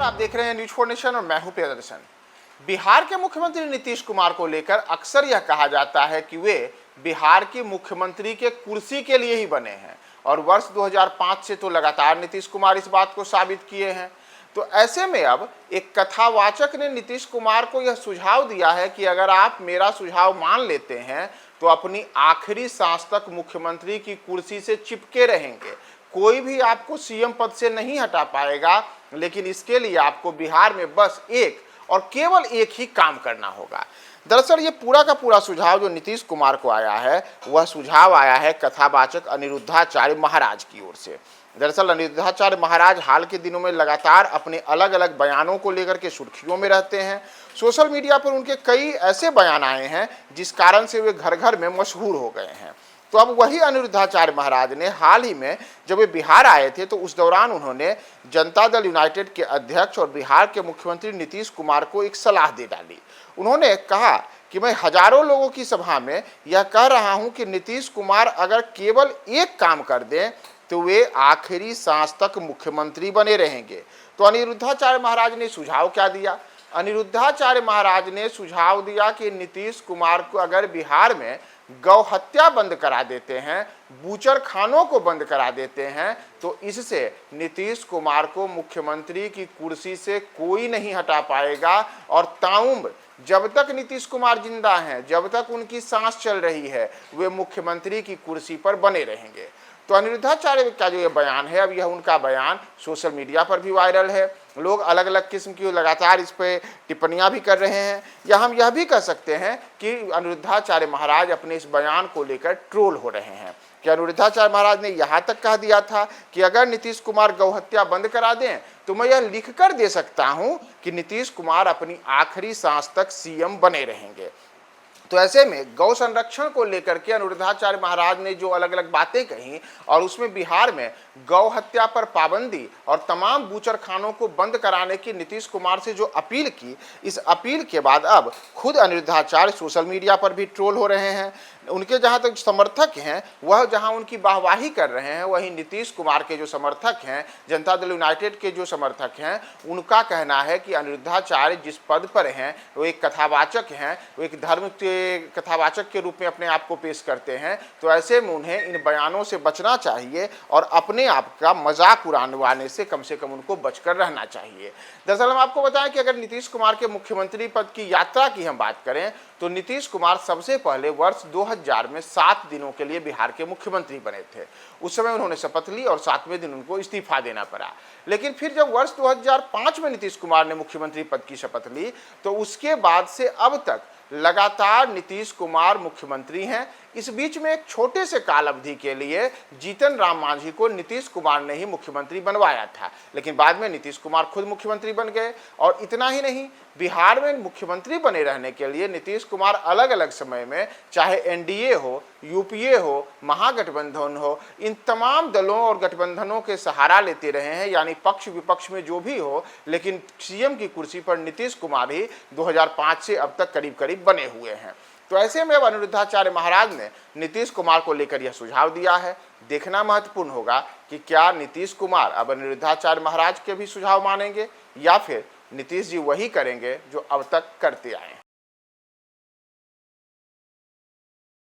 आप देख रहे हैं न्यूज फॉर नेशन और मैं हूं प्रियदर्शन। बिहार के मुख्यमंत्री नीतीश कुमार को लेकर अक्सर यह कहा जाता है कि वे बिहार के मुख्यमंत्री के कुर्सी के लिए ही बने हैं और वर्ष 2005 से तो लगातार नीतीश कुमार इस बात को साबित किए हैं। तो ऐसे में अब एक कथावाचक ने नीतीश कुमार को यह सुझाव दिया है कि अगर आप मेरा सुझाव मान लेते हैं तो अपनी आखिरी सांस तक मुख्यमंत्री की कुर्सी से चिपके रहेंगे, कोई भी आपको सीएम पद से नहीं हटा पाएगा, लेकिन इसके लिए आपको बिहार में बस एक और केवल एक ही काम करना होगा। दरअसल ये पूरा का पूरा सुझाव जो नीतीश कुमार को आया है वह सुझाव आया है कथावाचक अनिरुद्धाचार्य महाराज की ओर से। दरअसल अनिरुद्धाचार्य महाराज हाल के दिनों में लगातार अपने अलग अलग बयानों को लेकर के सुर्खियों में रहते हैं। सोशल मीडिया पर उनके कई ऐसे बयान आए हैं जिस कारण से वे घर घर में मशहूर हो गए हैं। तो अब वही अनिरुद्धाचार्य महाराज ने हाल ही में जब वे बिहार आए थे तो उस दौरान उन्होंने जनता दल यूनाइटेड के अध्यक्ष और बिहार के मुख्यमंत्री नीतीश कुमार को एक सलाह दे डाली। उन्होंने कहा कि मैं हजारों लोगों की सभा में यह कह रहा हूं कि नीतीश कुमार अगर केवल एक काम कर दें तो वे आखिरी सांस तक मुख्यमंत्री बने रहेंगे। तो अनिरुद्धाचार्य महाराज ने सुझाव क्या दिया? अनिरुद्धाचार्य महाराज ने सुझाव दिया कि नीतीश कुमार को अगर बिहार में गौ हत्या बंद करा देते हैं, बूचर खानों को बंद करा देते हैं, तो इससे नीतीश कुमार को मुख्यमंत्री की कुर्सी से कोई नहीं हटा पाएगा और ताउम्र जब तक नीतीश कुमार जिंदा हैं, जब तक उनकी सांस चल रही है, वे मुख्यमंत्री की कुर्सी पर बने रहेंगे। तो अनिरुद्धाचार्य का जो ये बयान है, अब यह उनका बयान सोशल मीडिया पर भी वायरल है। लोग अलग अलग किस्म की लगातार इस पर टिप्पणियां भी कर रहे हैं, या हम यह भी कह सकते हैं कि अनिरुद्धाचार्य महाराज अपने इस बयान को लेकर ट्रोल हो रहे हैं। कि अनिरुद्धाचार्य महाराज ने यहाँ तक कह दिया था कि अगर नीतीश कुमार गौ हत्या बंद करा दें तो मैं यह लिख कर दे सकता हूँ कि नीतीश कुमार अपनी आखिरी सांस तक सीएम बने रहेंगे। तो ऐसे में गौ संरक्षण को लेकर के अनिरुद्धाचार्य महाराज ने जो अलग अलग बातें कही और उसमें बिहार में गौ हत्या पर पाबंदी और तमाम बूचर खानों को बंद कराने की नीतीश कुमार से जो अपील की, इस अपील के बाद अब खुद अनिरुद्धाचार्य सोशल मीडिया पर भी ट्रोल हो रहे हैं। उनके जहाँ तक समर्थक हैं वह जहाँ उनकी वाहवाही कर रहे हैं, वहीं नीतीश कुमार के जो समर्थक हैं, जनता दल यूनाइटेड के जो समर्थक हैं, उनका कहना है कि अनिरुद्धाचार्य जिस पद पर हैं वो एक कथावाचक हैं, वो एक धर्म के कथावाचक के रूप में अपने आप को पेश करते हैं। तो ऐसे में उन्हें इन बयानों से बचना चाहिए और अपने आप का मजाक उड़ाने से कम उनको बचकर रहना चाहिए। दरअसल हम आपको बताएं कि अगर नीतीश कुमार के मुख्यमंत्री पद की यात्रा की हम बात करें तो नीतीश कुमार सबसे पहले वर्ष 2000 में 7 दिनों के लिए बिहार के मुख्यमंत्री बने थे। उस समय उन्होंने शपथ ली और 7वें दिन उनको इस्तीफा देना पड़ा। लेकिन फिर जब वर्ष 2005 में नीतीश कुमार ने मुख्यमंत्री पद की शपथ ली तो उसके बाद से अब तक लगातार नीतीश कुमार मुख्यमंत्री हैं। इस बीच में एक छोटे से काल अवधि के लिए जीतन राम मांझी को नीतीश कुमार ने ही मुख्यमंत्री बनवाया था, लेकिन बाद में नीतीश कुमार खुद मुख्यमंत्री बन गए। और इतना ही नहीं, बिहार में मुख्यमंत्री बने रहने के लिए नीतीश कुमार अलग अलग समय में, चाहे एनडीए हो, यूपीए हो, महागठबंधन हो, इन तमाम दलों और गठबंधनों के सहारा लेते रहे हैं, यानी पक्ष विपक्ष में जो भी हो, लेकिन सीएम की कुर्सी पर नीतीश कुमार ही 2005 से अब तक करीब करीब बने हुए हैं। तो ऐसे में अब अनिरुद्धाचार्य महाराज ने नीतीश कुमार को लेकर यह सुझाव दिया है। देखना महत्वपूर्ण होगा कि क्या नीतीश कुमार अब अनिरुद्धाचार्य महाराज के भी सुझाव मानेंगे या फिर नीतीश जी वही करेंगे जो अब तक करते आए हैं।